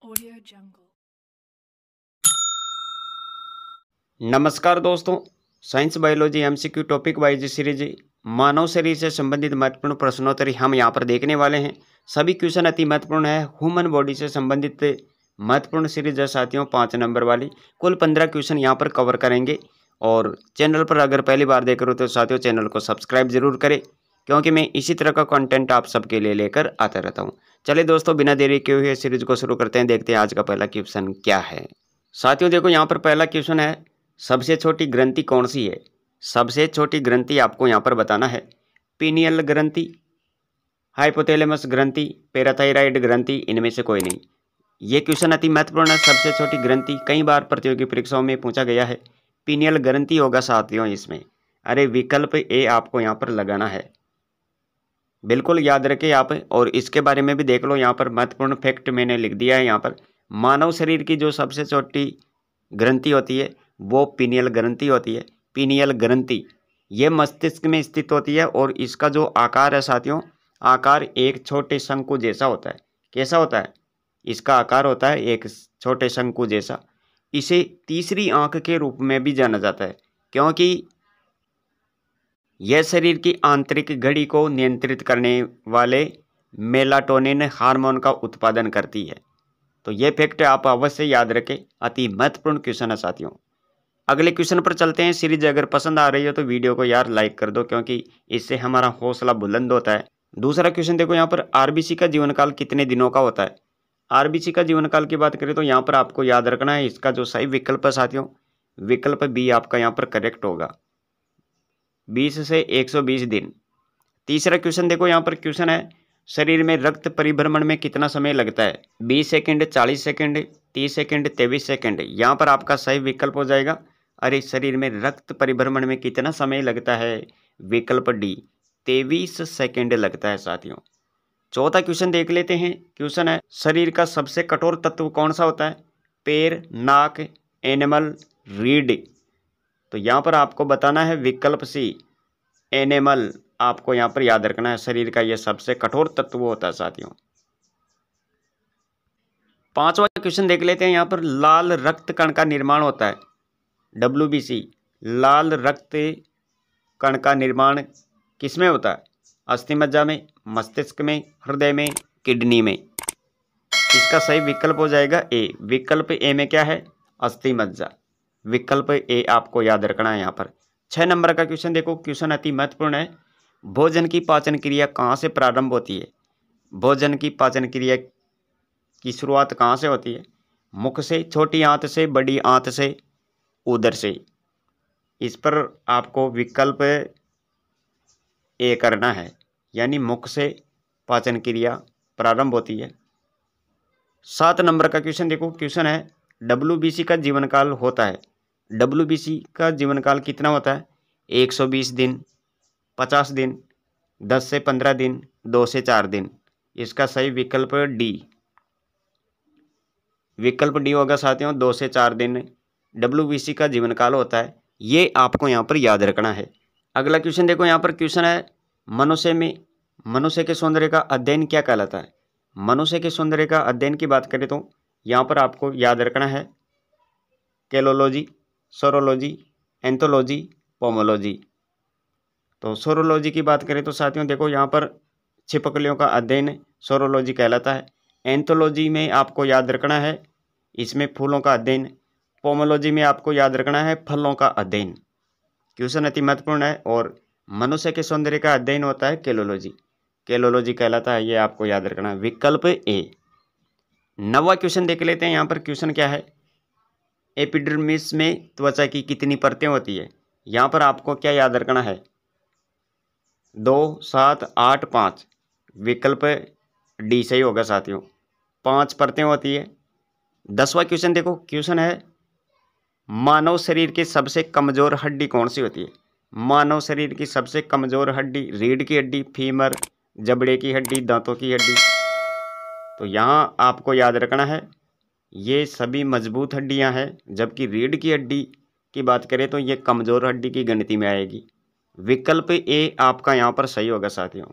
Audio Jungle। नमस्कार दोस्तों, science biology MCQ topic wise series मानव शरीर से संबंधित महत्वपूर्ण प्रश्नोत्तरी हम यहाँ पर देखने वाले हैं। सभी क्वेश्चन अति महत्वपूर्ण है। ह्यूमन बॉडी से संबंधित महत्वपूर्ण सीरीज है साथियों, 5 नंबर वाली। कुल 15 क्वेश्चन यहाँ पर कवर करेंगे। और चैनल पर अगर पहली बार देख रहे हो तो साथियों चैनल को सब्सक्राइब जरूर करें, क्योंकि मैं इसी तरह का कंटेंट आप सबके लिए लेकर आता रहता हूँ। चलिए दोस्तों, बिना देरी किए हुए सीरीज को शुरू करते हैं। देखते हैं आज का पहला क्वेश्चन क्या है। साथियों देखो, यहाँ पर पहला क्वेश्चन है, सबसे छोटी ग्रंथि कौन सी है। सबसे छोटी ग्रंथि आपको यहाँ पर बताना है। पीनियल ग्रंथि, हाइपोथैलेमस ग्रंथि, पैराथायराइड ग्रंथि, इनमें से कोई नहीं। ये क्वेश्चन अति महत्वपूर्ण है। सबसे छोटी ग्रंथि कई बार प्रतियोगी परीक्षाओं में पूछा गया है। पीनियल ग्रंथि होगा साथियों इसमें। अरे विकल्प ए आपको यहाँ पर लगाना है, बिल्कुल याद रखें आप। और इसके बारे में भी देख लो, यहाँ पर महत्वपूर्ण फैक्ट मैंने लिख दिया है। यहाँ पर मानव शरीर की जो सबसे छोटी ग्रंथि होती है वो पीनियल ग्रंथि होती है। पीनियल ग्रंथि ये मस्तिष्क में स्थित होती है और इसका जो आकार है साथियों, आकार एक छोटे शंकु जैसा होता है। कैसा होता है? इसका आकार होता है एक छोटे शंकु जैसा। इसे तीसरी आंख के रूप में भी जाना जाता है, क्योंकि यह शरीर की आंतरिक घड़ी को नियंत्रित करने वाले मेलाटोनिन हार्मोन का उत्पादन करती है। तो ये फैक्ट आप अवश्य याद रखें, अति महत्वपूर्ण क्वेश्चन है साथियों। अगले क्वेश्चन पर चलते हैं। सीरीज अगर पसंद आ रही हो तो वीडियो को यार लाइक कर दो, क्योंकि इससे हमारा हौसला बुलंद होता है। दूसरा क्वेश्चन देखो, यहाँ पर आरबीसी का जीवनकाल कितने दिनों का होता है। आरबीसी का जीवनकाल की बात करें तो यहाँ पर आपको याद रखना है, इसका जो सही विकल्प है साथियों, विकल्प बी आपका यहाँ पर करेक्ट होगा, 20 से 120 दिन। तीसरा क्वेश्चन देखो, यहाँ पर क्वेश्चन है, शरीर में रक्त परिभ्रमण में कितना समय लगता है। 20 सेकंड, 40 सेकंड, 30 सेकंड, 23 सेकंड। यहाँ पर आपका सही विकल्प हो जाएगा, अरे शरीर में रक्त परिभ्रमण में कितना समय लगता है, विकल्प डी, 23 सेकंड लगता है साथियों। चौथा क्वेश्चन देख लेते हैं। क्वेश्चन है, शरीर का सबसे कठोर तत्व कौन सा होता है। पैर, नाक, एनिमल, रीढ़। तो यहाँ पर आपको बताना है विकल्प सी, एनिमल। आपको यहाँ पर याद रखना है, शरीर का यह सबसे कठोर तत्व होता है साथियों। पांचवा क्वेश्चन देख लेते हैं। यहाँ पर लाल रक्त कण का निर्माण होता है, WBC। लाल रक्त कण का निर्माण किसमें होता है? अस्थि मज्जा में, मस्तिष्क में, हृदय में, किडनी में। इसका सही विकल्प हो जाएगा ए। विकल्प ए में क्या है? अस्थि मज्जा। विकल्प ए आपको याद रखना है यहाँ पर। 6 नंबर का क्वेश्चन देखो, क्वेश्चन अति महत्वपूर्ण है। भोजन की पाचन क्रिया कहाँ से प्रारंभ होती है। भोजन की पाचन क्रिया की शुरुआत कहाँ से होती है? मुख से, छोटी आंत से, बड़ी आंत से, उदर से। इस पर आपको विकल्प ए करना है, यानी मुख से पाचन क्रिया प्रारंभ होती है। 7 नंबर का क्वेश्चन देखो, क्वेश्चन है, WBC का जीवनकाल होता है। WBC का जीवनकाल कितना होता है? 120 दिन, 50 दिन, 10 से 15 दिन, 2 से 4 दिन। इसका सही विकल्प डी, विकल्प डी होगा साथियों, 2 से 4 दिन WBC का जीवनकाल होता है। ये आपको यहाँ पर याद रखना है। अगला क्वेश्चन देखो, यहाँ पर क्वेश्चन है, मनुष्य के सौंदर्य का अध्ययन क्या कहलाता है। मनुष्य के सौंदर्य का अध्ययन की बात करें तो यहाँ पर आपको याद रखना है कैलोलॉजी, सोरोलॉजी, एंथोलॉजी, पोमोलॉजी। तो सोरोलॉजी की बात करें तो साथियों देखो, यहाँ पर छिपकलियों का अध्ययन सोरोलॉजी कहलाता है। एंथोलॉजी में आपको याद रखना है, इसमें फूलों का अध्ययन। पोमोलॉजी में आपको याद रखना है फलों का अध्ययन। क्वेश्चन अति महत्वपूर्ण है। और मनुष्य के सौंदर्य का अध्ययन होता है कैलोलॉजी, कैलोलॉजी कहलाता है। ये आपको याद रखना है, विकल्प ए। 9वां क्वेश्चन देख लेते हैं। यहाँ पर क्वेश्चन क्या है, एपिडर्मिस में त्वचा की कितनी परतें होती है। यहाँ पर आपको क्या याद रखना है? 2, 7, 8, 5। विकल्प डी सही होगा साथियों, 5 परतें होती है। 10वां क्वेश्चन देखो, क्वेश्चन है, मानव शरीर की सबसे कमजोर हड्डी कौन सी होती है। मानव शरीर की सबसे कमजोर हड्डी, रीढ़ की हड्डी, फीमर, जबड़े की हड्डी, दांतों की हड्डी। तो यहाँ आपको याद रखना है, ये सभी मजबूत हड्डियाँ हैं, जबकि रीढ़ की हड्डी की बात करें तो ये कमजोर हड्डी की गिनती में आएगी। विकल्प ए आपका यहाँ पर सही होगा साथियों।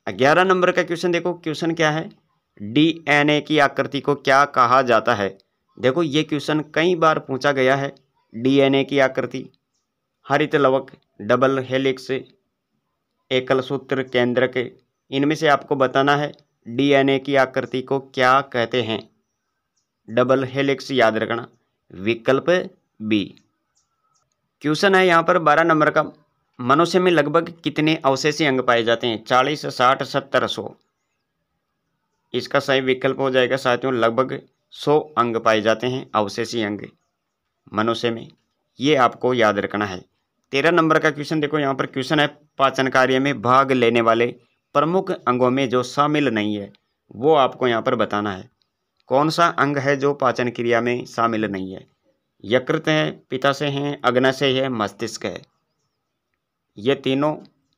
11 नंबर का क्वेश्चन देखो, क्वेश्चन क्या है, डीएनए की आकृति को क्या कहा जाता है? देखो ये क्वेश्चन कई बार पूछा गया है। डीएनए की आकृति, हरित लवक, डबल हेलिक्स, एकल सूत्र केंद्रक, इनमें से आपको बताना है डीएनए की आकृति को क्या कहते हैं। डबल हेलिक्स याद रखना, विकल्प बी। क्वेश्चन है यहाँ पर 12 नंबर का, मनुष्य में लगभग कितने अवशेषी अंग पाए जाते हैं? 40, 60, 70, 100। इसका सही विकल्प हो जाएगा साथियों लगभग 100 अंग पाए जाते हैं, अवशेषी अंग मनुष्य में। ये आपको याद रखना है। 13 नंबर का क्वेश्चन देखो यहाँ पर, क्वेश्चन है पाचन कार्य में भाग लेने वाले प्रमुख अंगों में जो शामिल नहीं है वो आपको यहाँ पर बताना है। कौन सा अंग है जो पाचन क्रिया में शामिल नहीं है? यकृत है, पित्ताशय है, अग्नाशय है, मस्तिष्क है। ये तीनों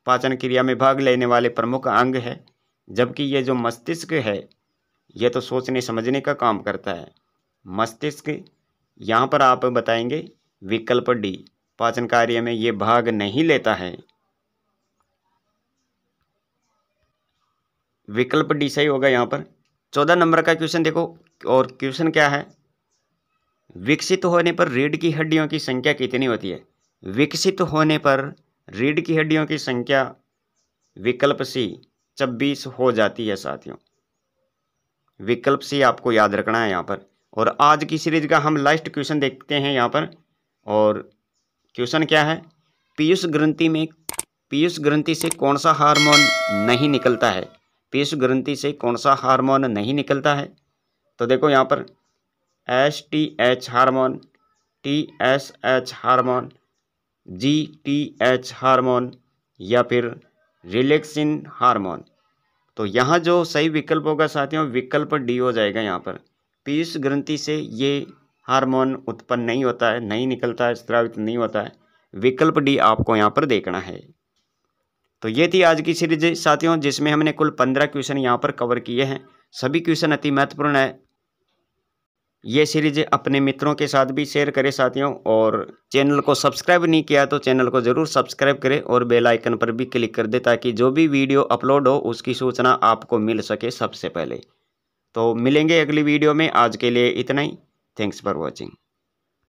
पाचन क्रिया में भाग लेने वाले प्रमुख अंग है, जबकि ये जो मस्तिष्क है ये तो सोचने समझने का काम करता है। मस्तिष्क यहाँ पर आप बताएंगे विकल्प डी, पाचन कार्य में ये भाग नहीं लेता है। विकल्प डी सही होगा यहाँ पर। 14 नंबर का क्वेश्चन देखो, और क्वेश्चन क्या है? विकसित होने पर रीढ़ की हड्डियों की संख्या कितनी होती है? विकसित होने पर रीढ़ की हड्डियों की संख्या विकल्प सी 26 हो जाती है साथियों। विकल्प सी आपको याद रखना है यहाँ पर। और आज की सीरीज का हम लास्ट क्वेश्चन देखते हैं यहाँ पर, और क्वेश्चन क्या है? पीयूष ग्रंथि से कौन सा हार्मोन नहीं निकलता है? पीयूष ग्रंथि से कौन सा हार्मोन नहीं निकलता है? तो देखो यहाँ पर STH hormone, TSH hormone, GTH hormone या फिर रिलैक्सिन हार्मोन। तो यहाँ जो सही विकल्प होगा साथियों विकल्प डी हो जाएगा। यहाँ पर पीयूष ग्रंथि से ये हार्मोन उत्पन्न नहीं होता है, नहीं निकलता है, स्रावित नहीं होता है। विकल्प डी आपको यहाँ पर देखना है। तो ये थी आज की सीरीज साथियों, जिसमें हमने कुल 15 क्वेश्चन यहाँ पर कवर किए हैं। सभी क्वेश्चन अति महत्वपूर्ण है। ये सीरीज अपने मित्रों के साथ भी शेयर करें साथियों, और चैनल को सब्सक्राइब नहीं किया तो चैनल को ज़रूर सब्सक्राइब करें और बेल आइकन पर भी क्लिक कर दें, ताकि जो भी वीडियो अपलोड हो उसकी सूचना आपको मिल सके सबसे पहले। तो मिलेंगे अगली वीडियो में। आज के लिए इतना ही। Thanks for watching.